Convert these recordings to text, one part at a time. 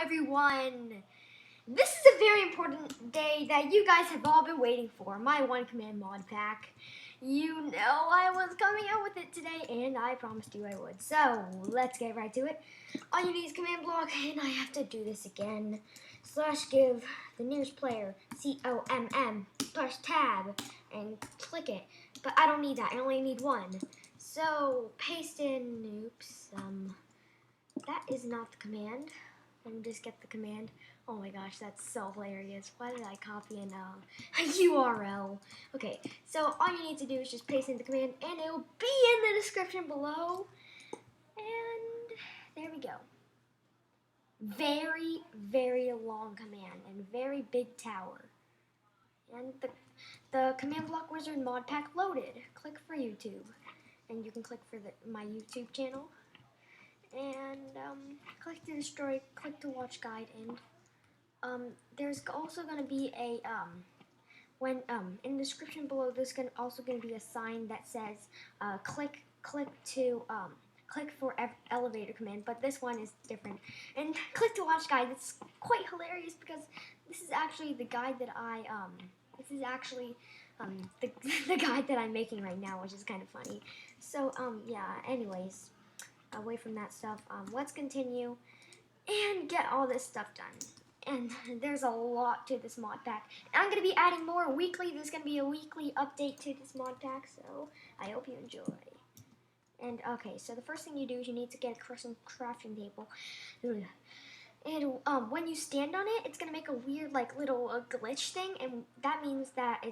everyone! This is a very important day that you guys have all been waiting for, my one command mod pack. You know I was coming out with it today, and I promised you I would. So, let's get right to it. All you need is command block, and I have to do this again. /give the nearest player, COMM, /tab, and click it. But I don't need that, I only need one. So, paste in, that is not the command. Let me just get the command. Oh my gosh, that's so hilarious. Why did I copy a URL? Okay, so all you need to do is just paste in the command, and it will be in the description below. And there we go. Very, very long command and very big tower. And the command block wizard mod pack loaded. Click for YouTube, and you can click for my YouTube channel. And click to destroy, click to watch guide, and there's also going to be a in the description below there's also going to be a sign that says click for elevator command, but this one is different. And click to watch guide. It's quite hilarious because this is actually the guide that the guide that I'm making right now, which is kind of funny. So yeah, anyways, away from that stuff, let's continue and get all this stuff done. And there's a lot to this mod pack. And I'm going to be adding more weekly. There's going to be a weekly update to this mod pack, so I hope you enjoy. And okay, so the first thing you do is you need to get a custom crafting table. And when you stand on it, it's going to make a weird little glitch thing, and that means that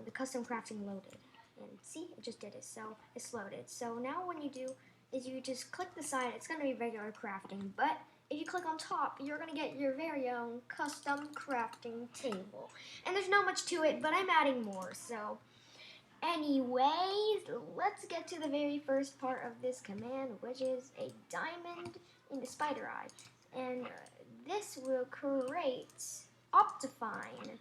the custom crafting loaded. And see, it just did it, so it's loaded. So now when you do is you just click the side. It's going to be regular crafting, but if you click on top, you're going to get your very own custom crafting table. And there's not much to it, but I'm adding more. So anyways, let's get to the very first part of this command, which is a diamond in the spider eye. And this will create Optifine.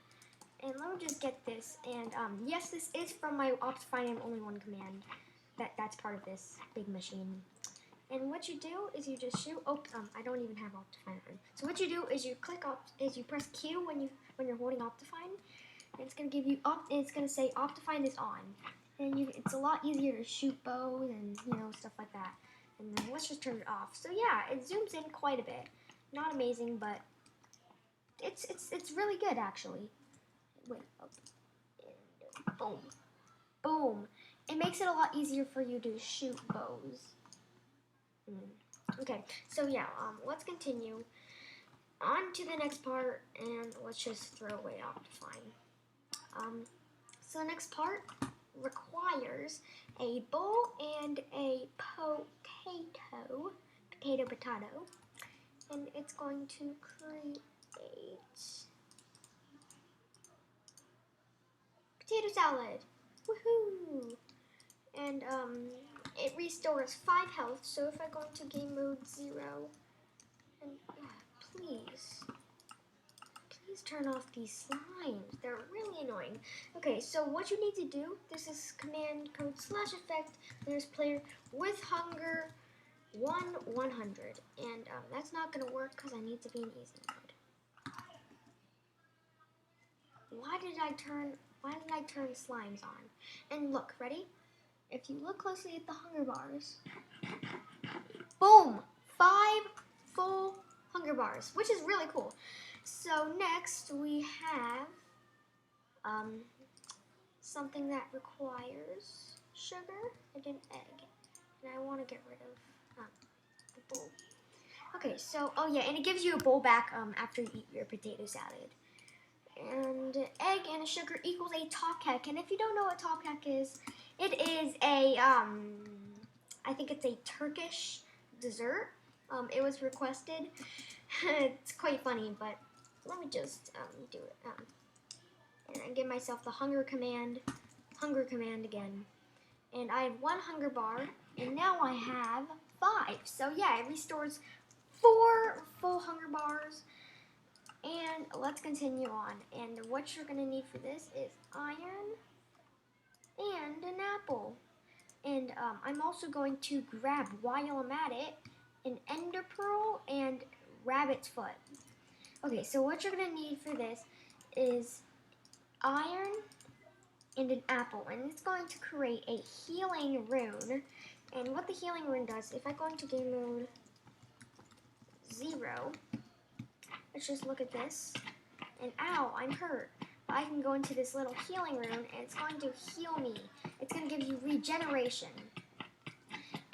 And let me just get this. And yes, this is from my Optifine and only one command. That's part of this big machine. And what you do is you just shoot. I don't even have Optifine on. So what you do is you you press Q when you're holding Optifine, and it's gonna give you it's gonna say Optifine is on, and it's a lot easier to shoot bows and stuff like that. And then let's just turn it off. So yeah, it zooms in quite a bit. Not amazing, but it's really good actually. Wait, and boom, boom. It makes it a lot easier for you to shoot bows. Okay, so yeah, let's continue on to the next part, and let's just throw away Optifine. So the next part requires a bowl and a potato, and it's going to create potato salad. Woohoo! And it restores 5 health, so if I go into game mode 0, and please turn off these slimes. They're really annoying. Okay, so what you need to do, this is command code /effect, there's player with hunger 100, and that's not going to work because I need to be in easy mode. Why did I turn slimes on? And look, ready? If you look closely at the hunger bars, boom! 5 full hunger bars, which is really cool. So next we have something that requires sugar and an egg. And I want to get rid of the bowl. Okay, so, oh yeah, and it gives you a bowl back after you eat your potato salad. And egg and a sugar equals a top cake. And if you don't know what top cake is, it is a, I think it's a Turkish dessert. It was requested. It's quite funny, but let me just do it. And I give myself the hunger command again. And I have 1 hunger bar, and now I have 5. So yeah, it restores 4 full hunger bars. And let's continue on. And what you're going to need for this is iron and an apple. And I'm also going to grab, while I'm at it, an ender pearl and rabbit's foot. Okay, so what you're gonna need for this is iron and an apple, and it's going to create a healing rune. And what the healing rune does, if I go into game mode 0, let's just look at this, and ow, I'm hurt. But I can go into this little healing rune, and it's going to heal me. It's going to give you regeneration.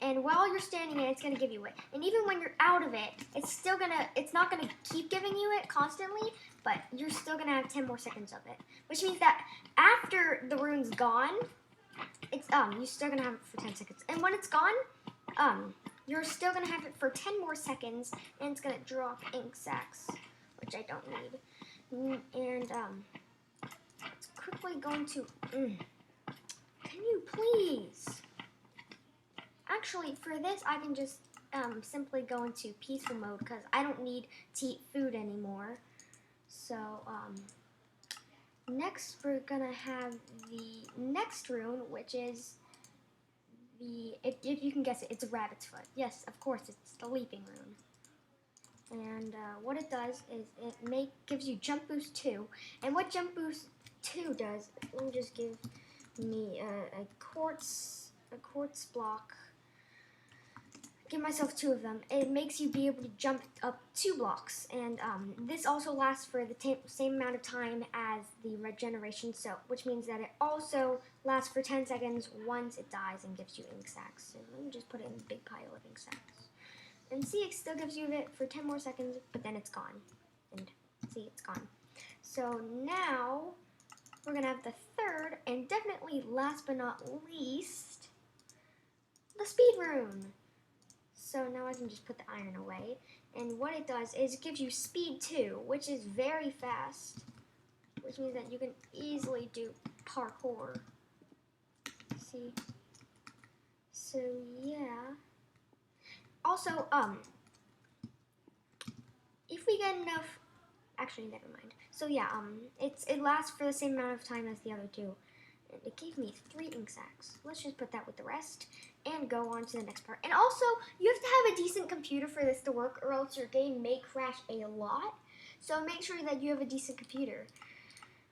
And while you're standing in it, it's going to give you it. And even when you're out of it, it's not going to keep giving you it constantly, but you're still going to have 10 more seconds of it. Which means that after the rune's gone, it's you're still going to have it for 10 seconds. And when it's gone, you're still going to have it for 10 more seconds, and it's going to drop ink sacs, which I don't need. And it's quickly going to... Can you please... Actually, for this, I can just simply go into peaceful mode because I don't need to eat food anymore. So, next we're gonna have the next rune, which is if you can guess it, it's a rabbit's foot. Yes, of course, it's the leaping rune. And what it does is it gives you jump boost 2. And what jump boost 2 does, let me just give me a quartz block. Give myself 2 of them. It makes you be able to jump up 2 blocks, and this also lasts for the same amount of time as the regeneration soap, which means that it also lasts for 10 seconds once it dies and gives you ink sacs. So let me just put it in a big pile of ink sacs. And see, it still gives you it for 10 more seconds, but then it's gone. And see, it's gone. So now we're gonna have the third, and definitely last but not least, the speed rune. So now I can just put the iron away. And what it does is it gives you speed 2, which is very fast. Which means that you can easily do parkour. See? So yeah. Also, if we get enough, actually never mind. So yeah, it lasts for the same amount of time as the other 2. And it gave me 3 ink sacs. Let's just put that with the rest and go on to the next part. And also, you have to have a decent computer for this to work, or else your game may crash a lot. So make sure that you have a decent computer.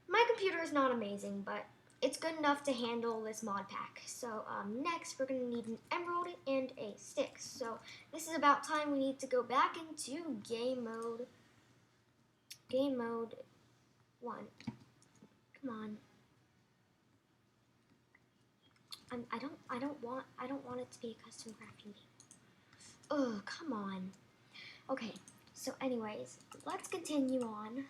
My computer is not amazing, but it's good enough to handle this mod pack. So next, we're going to need an emerald and a stick. So this is about time we need to go back into game mode. Game mode 1. Come on. I don't want it to be a custom crafting game. Oh, come on. Okay, so anyways, let's continue on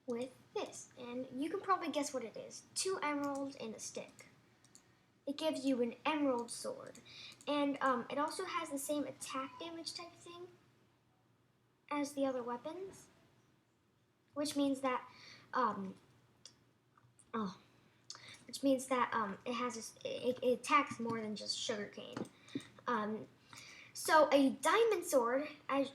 with this. And you can probably guess what it is. 2 emeralds and a stick. It gives you an emerald sword. And it also has the same attack damage type thing as the other weapons. Which means that it attacks more than just sugarcane. So a diamond sword, an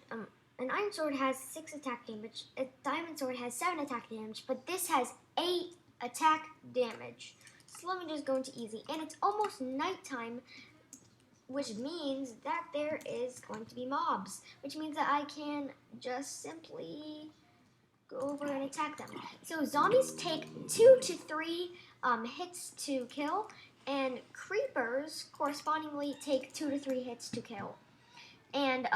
iron sword has 6 attack damage. A diamond sword has 7 attack damage, but this has 8 attack damage. So let me just go into easy, and it's almost nighttime, which means that there is going to be mobs, which means that I can just simply go over and attack them. So zombies take 2 to 3 hits to kill, and creepers correspondingly take 2 to 3 hits to kill. And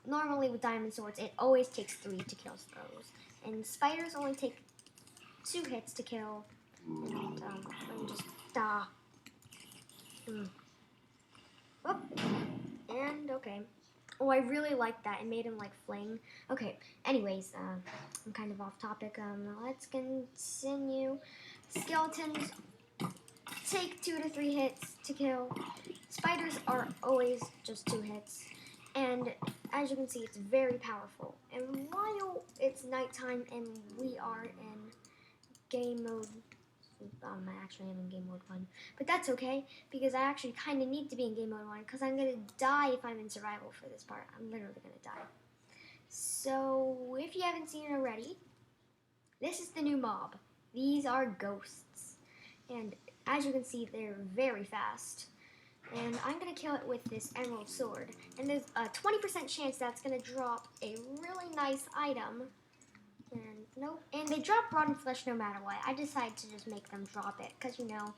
normally with diamond swords, it always takes 3 to kill those. And spiders only take 2 hits to kill. And let me just Oh, and okay. Oh, I really like that. It made him like fling. Okay. Anyways, I'm kind of off topic. Let's continue. Skeletons take 2 to 3 hits to kill. Spiders are always just 2 hits. And as you can see, it's very powerful. And while it's nighttime and we are in game mode, actually I'm in game mode 1, but that's okay because I actually kind of need to be in game mode 1 because I'm gonna die if I'm in survival for this part. I'm literally gonna die. So if you haven't seen it already, this is the new mob. These are ghosts, and as you can see, they're very fast. And I'm going to kill it with this emerald sword. And there's a 20% chance that's going to drop a really nice item. And nope. And they drop rotten flesh no matter what. I decided to just make them drop it. Because, you know,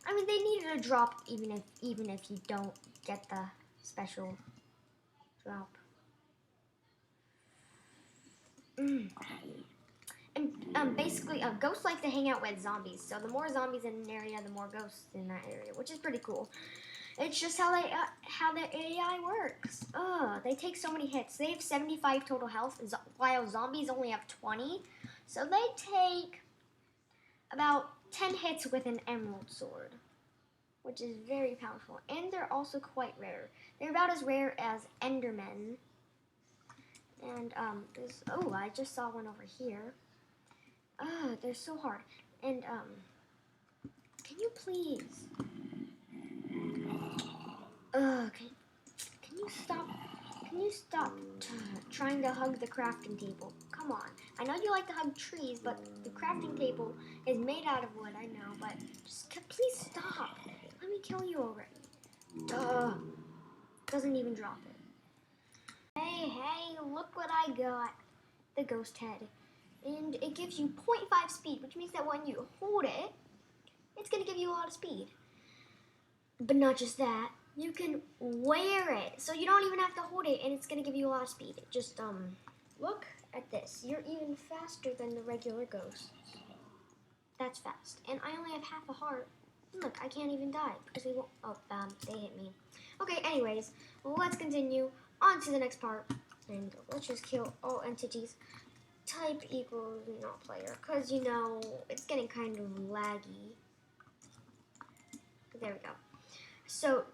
I mean, they needed a drop even if you don't get the special drop. And basically, ghosts like to hang out with zombies. So the more zombies in an area, the more ghosts in that area, which is pretty cool. It's just how the AI works. They take so many hits. They have 75 total health, while zombies only have 20. So they take about 10 hits with an emerald sword, which is very powerful. And they're also quite rare. They're about as rare as Endermen. And I just saw one over here. They're so hard. And can you please? Can you stop? Can you stop trying to hug the crafting table? Come on. I know you like to hug trees, but the crafting table is made out of wood. I know, but just please stop. Let me kill you already. Duh. Doesn't even drop it. Hey, look what I got. The ghost head. And it gives you 0.5 speed, which means that when you hold it, it's going to give you a lot of speed. But not just that, you can wear it. So you don't even have to hold it, and it's going to give you a lot of speed. Just, look at this. You're even faster than the regular ghosts. That's fast. And I only have half a heart. Look, I can't even die because they won't. Oh, they hit me. Okay, anyways, let's continue on to the next part. And let's just kill all entities. Type equals not player, because you know it's getting kind of laggy. There we go. So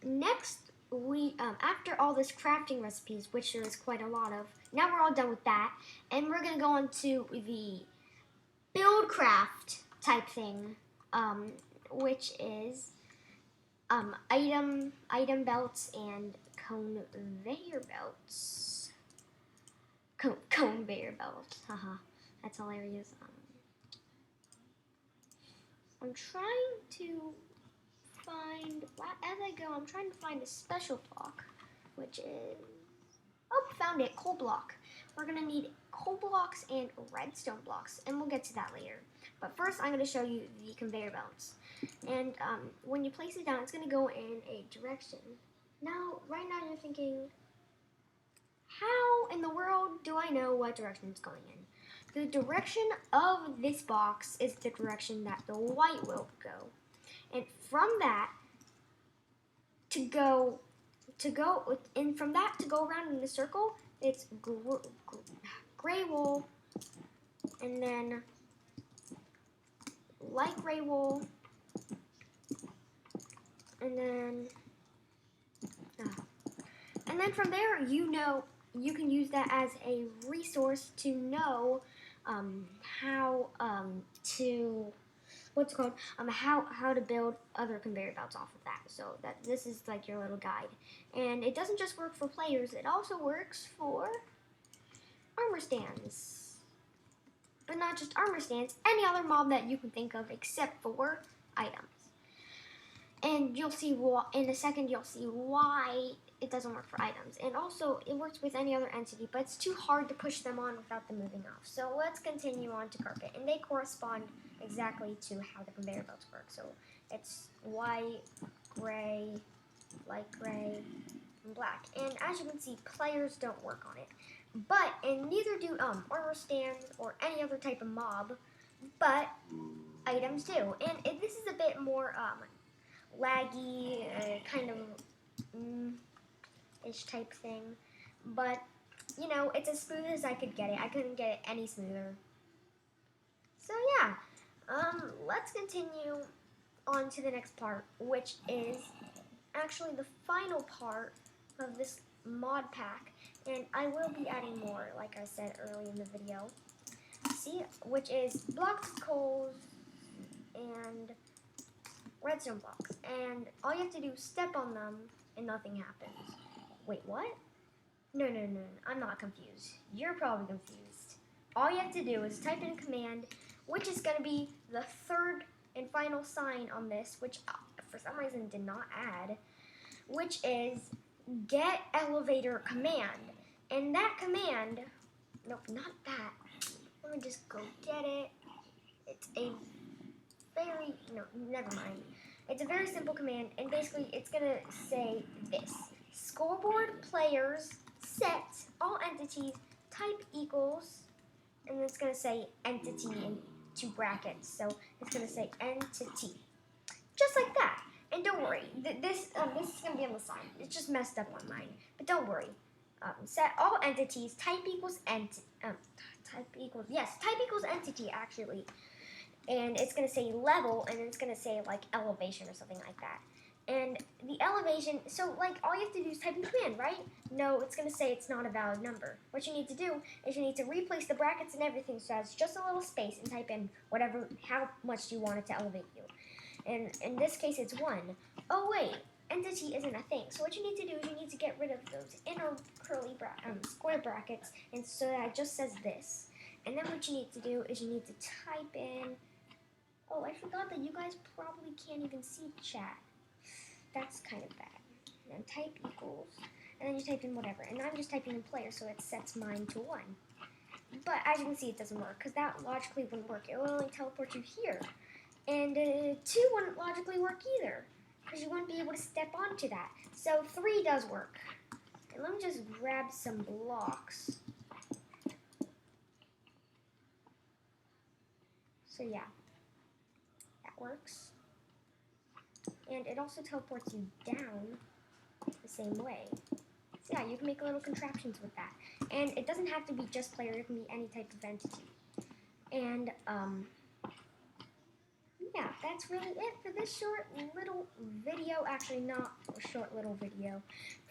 next we after all this crafting recipes, which there is quite a lot of, now we're all done with that, and we're gonna go on to the build craft type thing, which is item belts and conveyor belts. Conveyor belt. Haha, that's hilarious. I'm trying to find, as I go, I'm trying to find a special block, which is, found it, coal block. We're gonna need coal blocks and redstone blocks, and we'll get to that later. But first, I'm gonna show you the conveyor belts. And when you place it down, it's gonna go in a direction. Now, right now you're thinking, how in the world do I know what direction it's going in? The direction of this box is the direction that the white will go. And from that to go around in the circle, it's gray wool, and then light gray wool, and then from there, you can use that as a resource to know how to build other conveyor belts off of that. So that this is like your little guide, and it doesn't just work for players; it also works for armor stands. But not just armor stands; any other mob that you can think of, except for items. And you'll see in a second. You'll see why it doesn't work for items. And also, it works with any other entity, but it's too hard to push them on without them moving off. So let's continue on to carpet. And they correspond exactly to how the conveyor belts work. So it's white, gray, light gray, and black. And as you can see, players don't work on it. And neither do armor stands or any other type of mob, but items do. And this is a bit more laggy, kind of ish type thing, but you know, it's as smooth as I could get it. I couldn't get it any smoother. So yeah, let's continue on to the next part, which is actually the final part of this mod pack, and I will be adding more, like I said early in the video. See, which is blocks of coals and redstone blocks, and all you have to do is step on them and nothing happens. Wait, what? No, I'm not confused. You're probably confused. All you have to do is type in command, which is going to be the third and final sign on this, which for some reason did not add, which is get elevator command. And that command, nope, not that. Let me just go get it. It's a very, no, never mind. It's a very simple command, and basically it's gonna say this: scoreboard players set all entities type equals, and then it's gonna say entity in 2 brackets. So it's gonna say entity, just like that. And don't worry, this is gonna be on the side. It's just messed up on mine, but don't worry. Set all entities type equals type equals entity actually. And it's going to say level, and it's going to say like elevation or something like that. And the elevation, so like all you have to do is type in command, right? No, it's going to say it's not a valid number. What you need to do is you need to replace the brackets and everything so it's just a little space and type in whatever, how much you want it to elevate you. And in this case, it's 1. Oh wait, entity isn't a thing. So what you need to do is you need to get rid of those inner curly square brackets, and so that it just says this. And then what you need to do is you need to type in. Oh, I forgot that you guys probably can't even see chat. That's kind of bad. And then type equals, and then you type in whatever. And I'm just typing in player, so it sets mine to 1. But as you can see, it doesn't work, because that logically wouldn't work. It will only teleport you here. And 2 wouldn't logically work either, because you wouldn't be able to step onto that. So 3 does work. And let me just grab some blocks. So yeah. Works, and it also teleports you down the same way. So yeah, you can make little contraptions with that, and it doesn't have to be just player, it can be any type of entity. And yeah, that's really it for this short little video. Actually, not a short little video,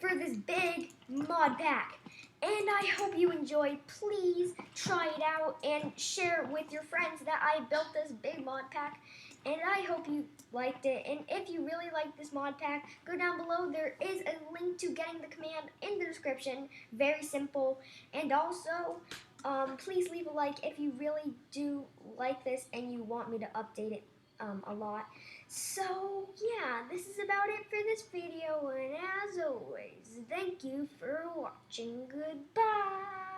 for this big mod pack. And I hope you enjoyed. Please try it out and share it with your friends that I built this big mod pack. And I hope you liked it. And if you really like this mod pack, go down below. There is a link to getting the command in the description. Very simple. And also, please leave a like if you really do like this and you want me to update it a lot. So yeah, this is about it for this video, and as always, thank you for watching. Goodbye.